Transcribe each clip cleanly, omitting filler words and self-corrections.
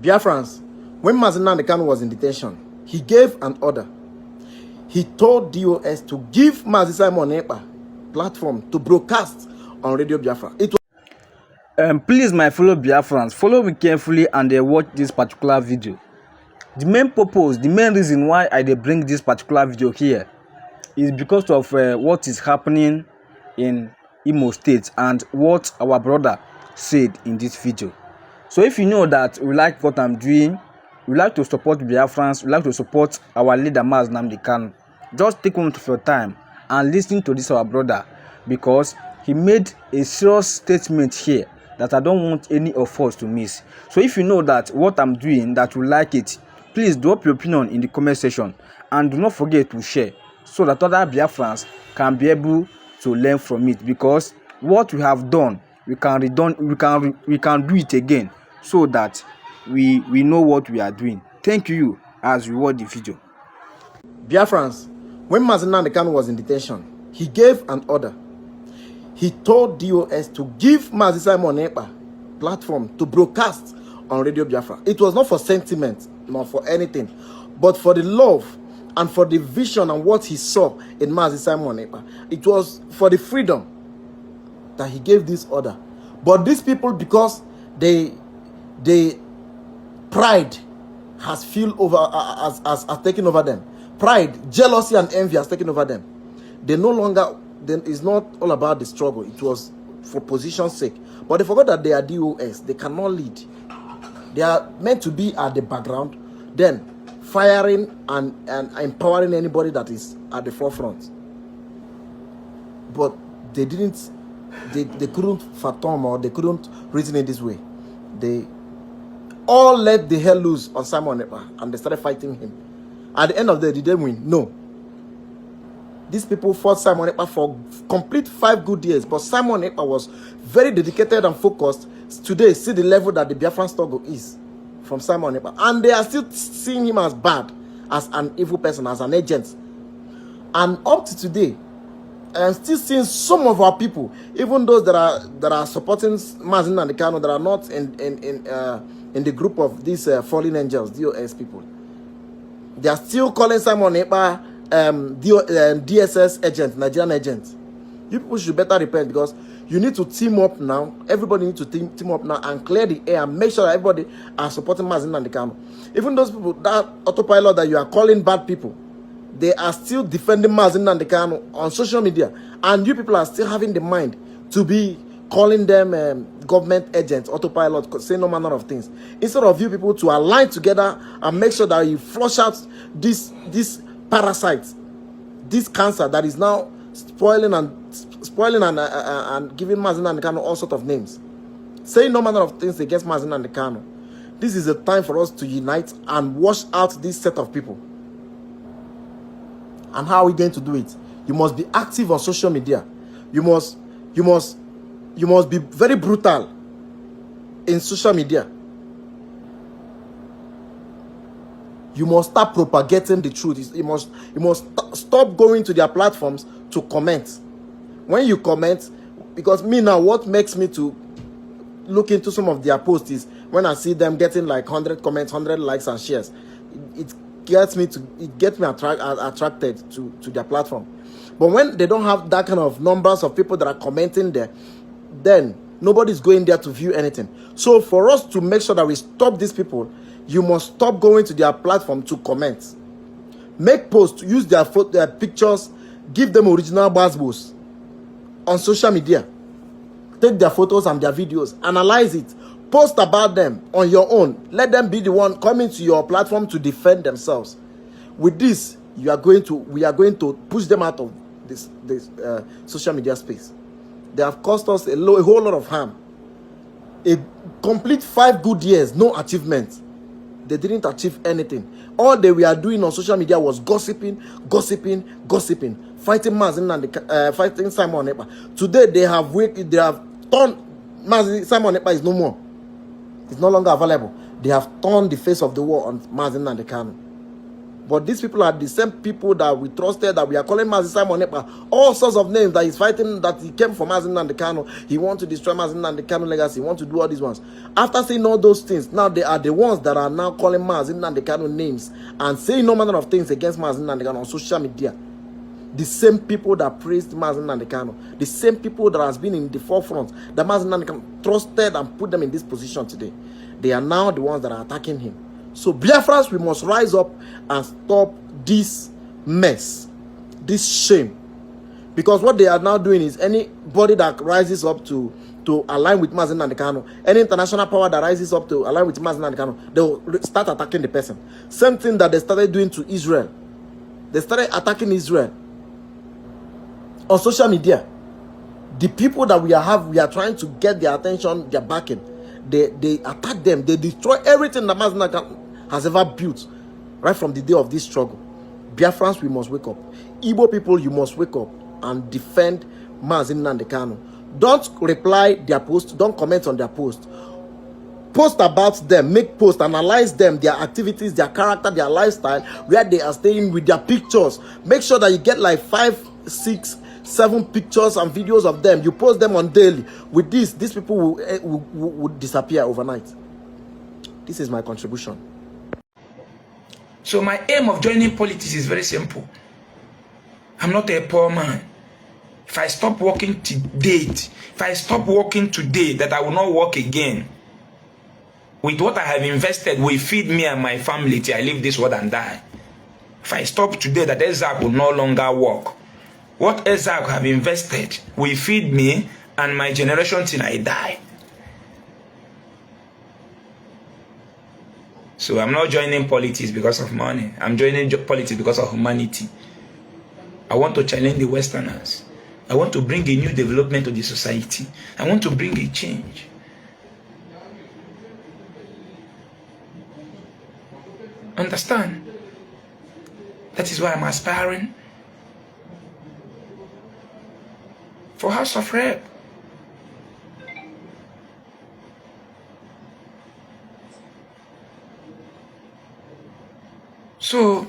Biafrans, when Mazi Nnamdi Kanu was in detention, he gave an order. He told DOS to give Mazi Simon Ekpa platform to broadcast on Radio Biafra. It was please, my fellow Biafrans, follow me carefully and watch this particular video. The main purpose, the main reason why I bring this particular video here is because of what is happening in Imo State and what our brother said in this video. So if you know that we like what I'm doing, we like to support Biafrans, we like to support our leader Mazi Nnamdi Kanu, just take one of your time and listen to this our brother, because he made a serious statement here that I don't want any of us to miss. So if you know that what I'm doing, that you like it, please drop your opinion in the comment section and do not forget to share so that other Biafrans can be able to learn from it, because what we have done, we can do it again, so that we know what we are doing. Thank you as you watch the video. Biafrans, when Mazi Nnamdi Kanu was in detention, he gave an order. He told DOS to give Mazi Simon Ekpa platform to broadcast on Radio Biafra. It was not for sentiment, not for anything, but for the love and for the vision and what he saw in Mazi Simon Ekpa. It was for the freedom that he gave this order. But these people, because they pride has taken over them. Pride, jealousy, and envy has taken over them. They no longer, it's not all about the struggle. It was for position's sake. But they forgot that they are DOS. They cannot lead. They are meant to be at the background, then firing and empowering anybody that is at the forefront. But they didn't, they couldn't fathom, or they couldn't reason it this way. They all let the hell loose on Simon Ekpa and they started fighting him. At the end of the day, did they win? No. These people fought Simon Ekpa for complete 5 good years, but Simon Ekpa was very dedicated and focused. Today, see the level that the Biafran struggle is from Simon Ekpa. And they are still seeing him as bad, as an evil person, as an agent. And up to today, I am still seeing some of our people, even those that are supporting Mazi Nnamdi Kanu, that are not in the group of these fallen angels, DOS people. They are still calling Simon Ekpa DSS agent, Nigerian agent. You people should better repent, because you need to team up now. Everybody needs to team up now and clear the air and make sure that everybody are supporting Mazi Nnamdi Kanu. Even those people, that autopilot that you are calling bad people, they are still defending Mazi Nnamdi Kanu on social media, and you people are still having the mind to be calling them government agents, autopilot, say no manner of things. Instead of you people to align together and make sure that you flush out this parasite, this cancer that is now spoiling and giving Mazi Nnamdi Kanu all sorts of names, saying no manner of things against Mazi Nnamdi Kanu. This is a time for us to unite and wash out this set of people. And how are we going to do it? You must be active on social media. You must be very brutal in social media. You must start propagating the truth. You must stop going to their platforms to comment. When you comment, because me now, what makes me to look into some of their posts is when I see them getting like 100 comments, 100 likes and shares. It gets me attracted to their platform. But when they don't have that kind of numbers of people that are commenting there, then nobody's going there to view anything. So for us to make sure that we stop these people, you must stop going to their platform to comment. Make posts, use their pictures, give them original buzzwords on social media. Take their photos and their videos, analyze it, post about them on your own. Let them be the one coming to your platform to defend themselves. With this, we are going to push them out of this social media space. They have cost us a whole lot of harm. A complete 5 good years, no achievement. They didn't achieve anything. All they were doing on social media was gossiping, fighting Mazi Nnamdi, fighting Simon Ekpa. Today they have turned Simon Ekpa is no more. It's no longer available. They have turned the face of the war on Mazi Nnamdi Kanu. But these people are the same people that we trusted, that we are calling Mazi Simon Ekpa, all sorts of names that he's fighting, that he came from Mazi Nnamdi Kanu. He wants to destroy Mazi Nnamdi Kanu legacy. He wants to do all these ones. After saying all those things, now they are the ones that are now calling Mazi Nnamdi Kanu names and saying no manner of things against Mazi Nnamdi Kanu on social media. The same people that praised Mazi Nnamdi Kanu, the same people that has been in the forefront, that Mazi Nnamdi Kanu trusted and put them in this position today, they are now the ones that are attacking him. So Biafrans, we must rise up and stop this mess, this shame. Because what they are now doing is anybody that rises up to align with Mazi Nnamdi Kanu, any international power that rises up to align with Mazi Nnamdi Kanu, they will start attacking the person. Same thing that they started doing to Israel. They started attacking Israel on social media. The people that we are trying to get their attention, their backing, they attack them. They destroy everything that Mazi Nnamdi Kanu has ever built right from the day of this struggle. Biafrans, we must wake up. Igbo people, you must wake up and defend Mazi Nnamdi Kanu. Don't reply their post, don't comment on their post. Post about them, make posts, analyze them, their activities, their character, their lifestyle, where they are staying, with their pictures. Make sure that you get like 5, 6, 7 pictures and videos of them. You post them on daily. With this, these people will disappear overnight. This is my contribution. So my aim of joining politics is very simple. I'm not a poor man. If I stop working today, that I will not work again. With what I have invested will feed me and my family till I leave this world and die. If I stop today, that Ezak will no longer work. What Ezak have invested will feed me and my generation till I die. So I'm not joining politics because of money. I'm joining politics because of humanity. I want to challenge the Westerners. I want to bring a new development to the society. I want to bring a change. Understand? That is why I'm aspiring for House of Rep. So,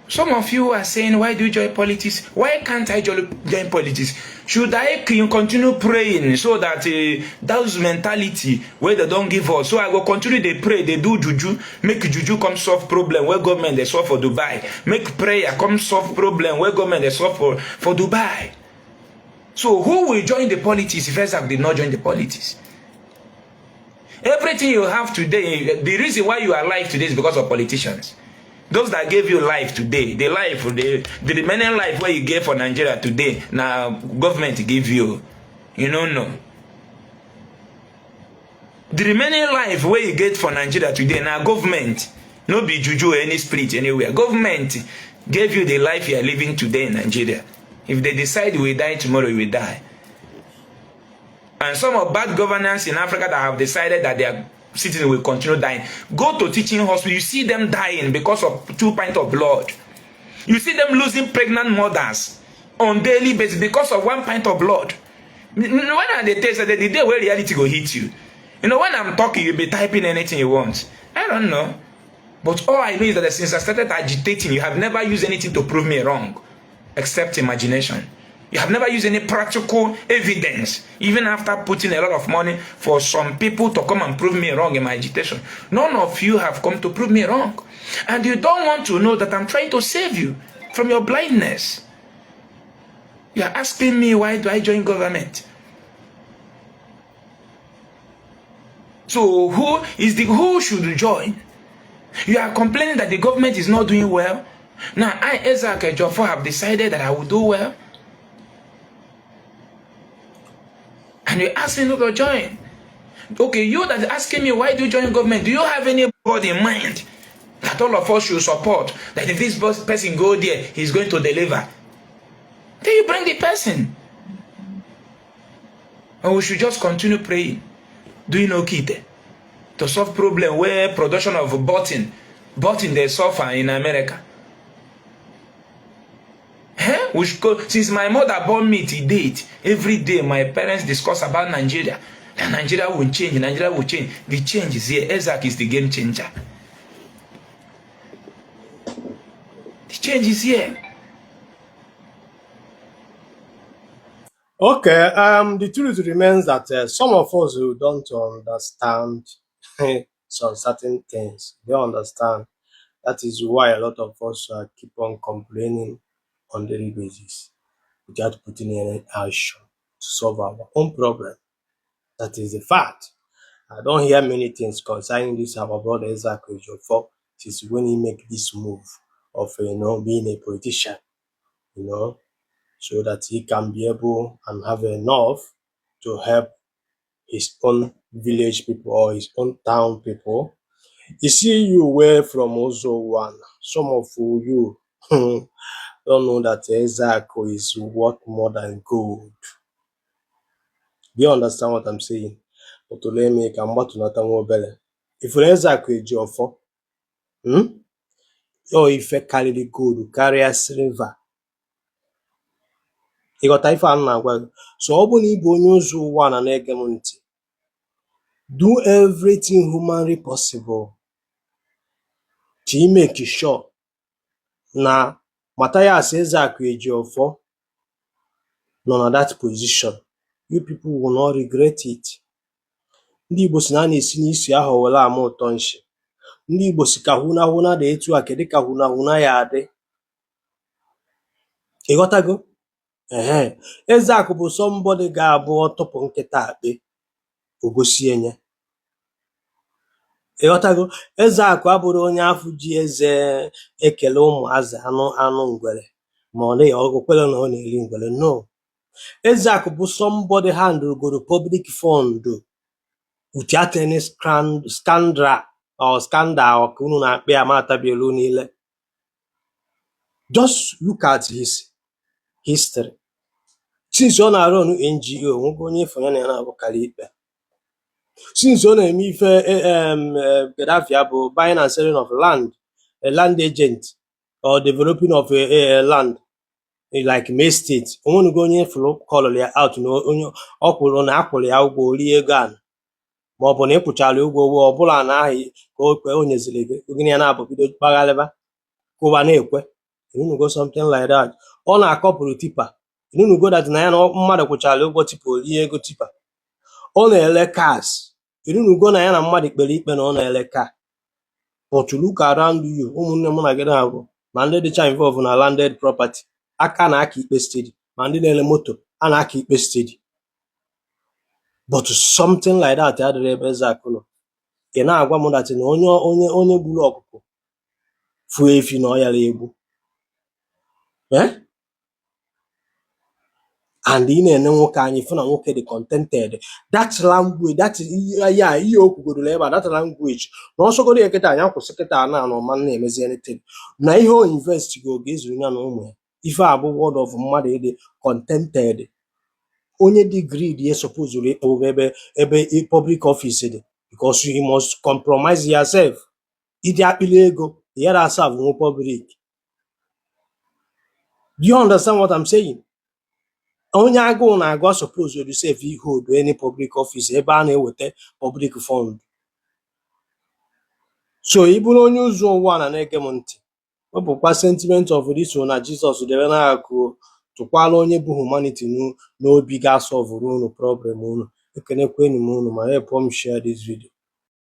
some of you are saying, why do you join politics? Why can't I join politics? Should I continue praying so that those mentality where they don't give us? So I go continue they pray, they do juju, make juju come solve problem where government they solve for Dubai. Make prayer come solve problem where government they solve for Dubai. So who will join the politics if Ezak did not join the politics? Everything you have today, the reason why you are alive today is because of politicians. Those that gave you life today, the remaining life where you gave for Nigeria today, now government give you. You don't know. The remaining life where you get for Nigeria today, now government, no be juju or any spirit anywhere. Government gave you the life you are living today in Nigeria. If they decide you will die tomorrow, you will die. And some of bad governance in Africa that have decided that they are citizens will continue dying. Go to teaching hospital, you see them dying because of 2 pints of blood. You see them losing pregnant mothers on daily basis because of 1 pint of blood. When are they test that the day where reality will hit you? You know, when I'm talking, you'll be typing anything you want. I don't know. But all I know is that since I started agitating, you have never used anything to prove me wrong, except imagination. You have never used any practical evidence, even after putting a lot of money for some people to come and prove me wrong in my agitation. None of you have come to prove me wrong. And you don't want to know that I'm trying to save you from your blindness. You are asking me, why do I join government? So who should join? You are complaining that the government is not doing well. Now I, Ezak Ejiofor, have decided that I will do well. And you ask me not to join. Okay, you that are asking me, why do you join government? Do you have anybody in mind that all of us should support? That if this person go there, he's going to deliver. Then you bring the person. And we should just continue praying. Doing okay to solve problem where production of button they suffer in America. We should go, since my mother born me to date, every day my parents discuss about Nigeria. And Nigeria will change, Nigeria will change. The change is here. Ezak is the game changer. change is here. Okay, the truth remains that some of us who don't understand some certain things, they understand. That is why a lot of us keep on complaining on daily basis without putting any action to solve our own problem. That is the fact. I don't hear many things concerning this our brother Isaac Ejiofor since when he make this move of being a politician, so that he can be able and have enough to help his own village people or his own town people. You see, you were from Ozo one. Some of you don't know that Isaac is worth more than gold. Do you understand what I'm saying? But to let me come back to Nathan if Isaac Ejiofor, or if I carry the gold, carry a silver. You got if I'm not well. So Obuni Bonyozu one and Egemonti. Do everything humanly possible to make sure na Matthias Isaac Ejiofor nọ na that position. You people will not regret it. Ndị Igbo si na na-esi n'isi ahụ were ama ụtọ nshi. Ndị Igbo si ka hụna dị etu a kedu ka hụna ya adị. Ịghọtago? Isaac bụ somebody ga-abụ ọtụpụ nkịta akpị ogosi enye. Ịghọtago? Isaac abụrụ onye afọ ji eze ekele ụmụazị anụ ngwere ma ọ dịghị ọgụkwere na ọ na-eri ngwere. No. Isaac bụ somebody handle go public fund without any scandal ka unu na-akpị ya matabielu niile. Just look at his history. Since ọ na-arụ NGO, nwoke onye ifenya na ya na-abụkarị ikpe. Since ọ na-eme ife Biafra bụ buying and selling of land, a land agent or developing of a land like May State, onwenugo onye fụrụ call ya out na onye ọkwụrụ na akwụrụ ya ụgwọ rie ego a ma ọ bụ na ịkwụchara ụgwọ ọ bụla na ahụ ka okwe o nyeziri gị gịnị ya na-abụ bido kpagharịba kụba na-ekwe. Go something like that. Ọ na-akọpụrụ tipa go that na ya na mmadụ kwụchara ụgwọ tipa rie ego tipa. Ọ na-ele cars go na ya na mmadụ kpere ikpe na ọ na-ele car. But look around you, ụmụnne m na gị na-abụ ma ndị dịcha involve na landed property aka na-aka ikpe steady ma ndị na-ele moto a na-aka ikpe steady. But something like that adịrị ebe Isaac nọ. Ị na-agwa m that na onye gburu ọkụkọ fuo efi na ọ yara egbu. And ị na-ene nwoke anyị fụ na nwoke dị contented. That language, that ihe o kwugoro ebe a, that language na ọsọgoro ya kịta anya kwụsị kịta na ọma na-emezi anything na ihe o invest go ga-ezuru ya na ụmụ ya. Ife a bụ word of mmadụ ịdị contented. Onye dị greed ya suppose ịkpọ ebe public office dị because you must compromise yourself. Ịdị akpịrị ego yara aserve nwe public. Do you understand what I'm saying? Onye agụụ na-agụ suppose to save ihe hold any public office ebe a na-eweta public fund. So ị bụrụ onye ụzọ ụwa na-ege m ntị, ọ bụkwa sentiment of this na Jesus dere na-akụ tụkwala onye bụ humanity n'obi ga-solve unu problem unu. Ekenekwenụ m unu ma help m share this video.